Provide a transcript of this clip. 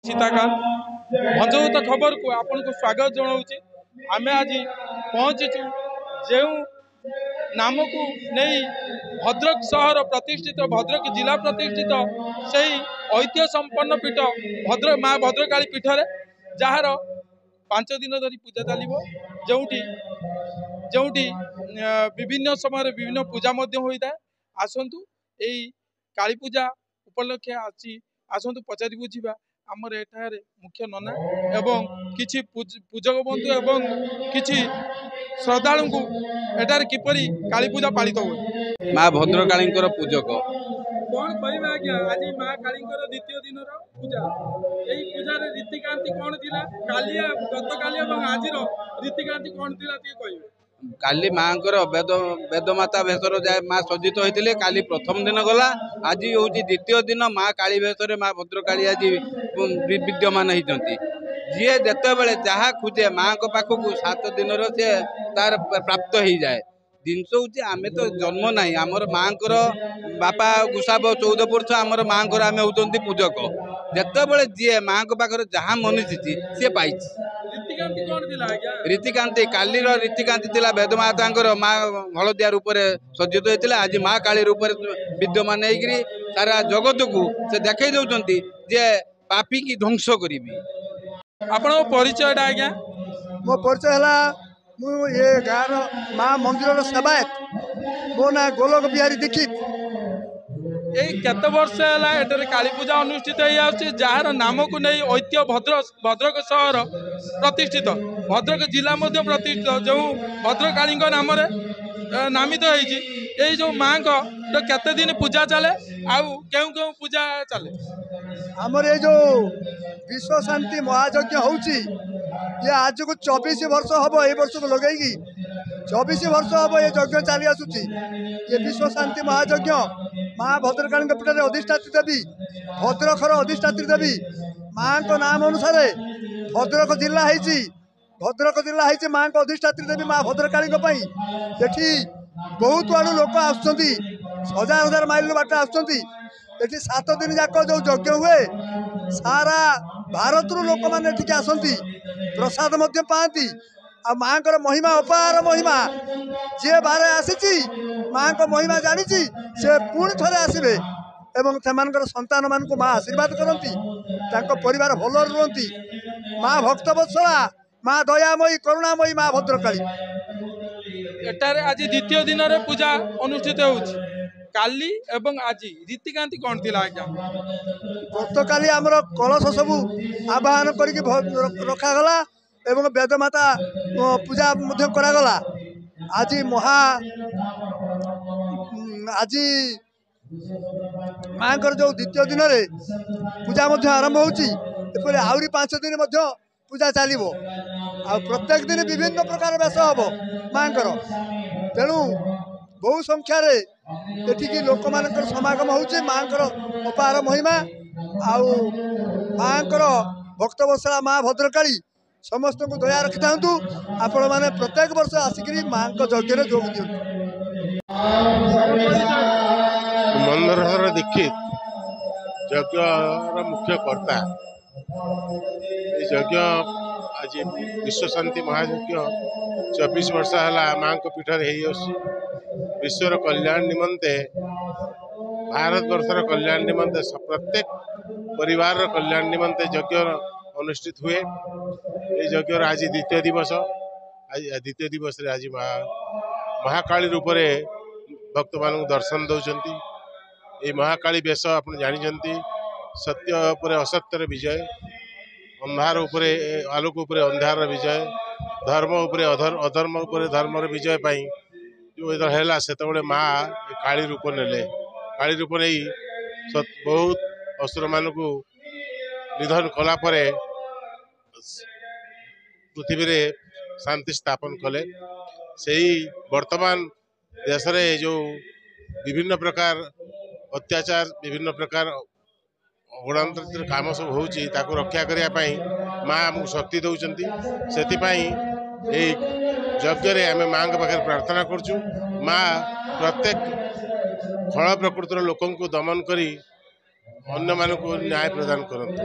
सीताकांत भंजौत खबर को आपन को स्वागत जनाऊँ। आम आज पहुँचीचु जो नाम को नहीं भद्रक सहर प्रतिष्ठित भद्रक जिला प्रतिष्ठित से ऐतिह्य संपन्न पीठ भद्रक माँ भद्रकाली पीठरे जार 5 दिन धरी पूजा चलो जो विभिन्न समय विभिन्न पूजा होता है। आसतु यही काली पूजा उपलक्षे आसतु पचारि बुझा आमर एठारे मुख्य नना एवं किछि पूजक बंधु एवं किछि श्रद्धालु को एठारे किपरि काली पूजा पालित हुए। माँ भद्रकाली पूजक कौन कहबे आज्ञा आज माँ काली द्वितीय दिन पूजा यही पूजार रीतिकांति कौन थिला कालिया गत काली एवं आज रीतिकांति कौन थिला कहबे। काली माँ वेदमाता भेषर जाए माँ सज्जित होते काली प्रथम दिन गला आज हूँ द्वितीय दिन माँ काली भेषर माँ भद्रकाली आज विद्यमान होती जी जिते जहाँ खोजे माँ को पाखक 7 दिन से तार प्राप्त हो जाए जिनस हूँ आम तो जन्म ना आमर माँ बापा गुसाब 14 वर्ष आमर माँ आम होती पूजक जिते जी माँ को पाखे जहाँ मनीषी सी पाई रीतिकांति काली रीतिकांति थिला वेदमाता माँ हलदिया रूप सज्जित होता आज माँ काली रूप विद्यमान होकर सारा जगत को से देखई दौरान जे पापी की ध्वंस करी। आपण परिचय आज्ञा मो परिचय है ये गाँव माँ मंदिर सेवायत मो ना गोलक बिहारी दीक्षित। यही केत वर्ष है काली पूजा अनुष्ठित जार नाम को नहीं ऐतिह्य भद्रक सहर प्रतिष्ठित भद्रक जिला प्रतिष्ठित जो भद्रकाली नाम नामित यही जो माँ को केते दिन पूजा चले आउ क्यों क्यों पूजा चले। आमर ये जो विश्व शांति महायज्ञ होउची ये आज को 24 वर्ष हम ये वर्ष को लगेगी 24 वर्ष हम ये यज्ञ चली आसुची ये विश्व शांति महायज्ञ माँ भद्रकाली पीठ में अधिष्ठात्री देवी भद्रकर अधिष्ठात्री देवी माँ को नाम अनुसार भद्रक जिला है माँ को अधिष्ठात्री देवी माँ भद्रकाली ये बहुत आड़ू लोक आसुँच 1000 माइल बाट आसुँच 7 दिन जाक जो यज्ञ हुए सारा भारत लोक मैंने आसती प्रसाद पाती आ माँ को महिमा अपार महिमा जी बारे आसी माँ को महिमा जानी से पुणी थे आसवे एवं से संतान मान को माँ आशीर्वाद करती परिवार भल रुहति माँ भक्तवत्सला माँ दयामयी करुणामयी माँ भद्रकाली। एटारे आज द्वितीय दिन रे पूजा अनुष्ठित होउछि काली एवं आज रीतिकांति कौन थिला आज्ञा गत काली आमर कलश सबू आवाहन करके रखागला एवं वेदमाता पूजा करागला आज आज माँ जो द्वितीय दिन रे पूजा आरंभ होपर आहरी 5 दिन पूजा चलो आ प्रत्येक दिन विभिन्न प्रकार वेश हम माँ तेणु बहु संख्यार ये लोक मान समागम हो माँ अपार महिमा आउ माँ भक्तवत्सला माँ भद्रकाली समस्त को दया रखि था आपण मैंने प्रत्येक वर्ष आसिक माँ यज्ञ जोग दिखाँ। मनोहर दीक्षित यज्ञ मुख्य कर्ता यज्ञ आज विश्व शांति महायज्ञ 24 वर्ष है माँ को पीठर विश्वर कल्याण निमंते भारत वर्षर कल्याण निमंते प्रत्येक परिवार कल्याण निमंते यज्ञ अनुष्ठित हुए। ये यज्ञ आज द्वितीय दिवस द्वितीय दिवस रे आज महाकाली रूप भक्त मान दर्शन दौरान ये महाकाली वेश आप जानते सत्य उपर असत्यर विजय अंधार उपरे आलोक उपरे अंधार विजय धर्म उपरे अधर्म उपरे धर्मर विजय पाई जो है से माँ काली रूप नेले काली रूप नहीं बहुत असुर मान को निधन कला पृथ्वी रे शांति स्थापन कले से वर्तमान देश रे जो विभिन्न प्रकार अत्याचार विभिन्न प्रकार गणतंत्र काम सब होची ताको रक्षा करने माँ आमको शक्ति दौरान से यज्ञ आम माँ पाखे प्रार्थना करचु माँ प्रत्येक फल प्रकृतिर लोक दमन करी अन्य मानक न्याय प्रदान करते।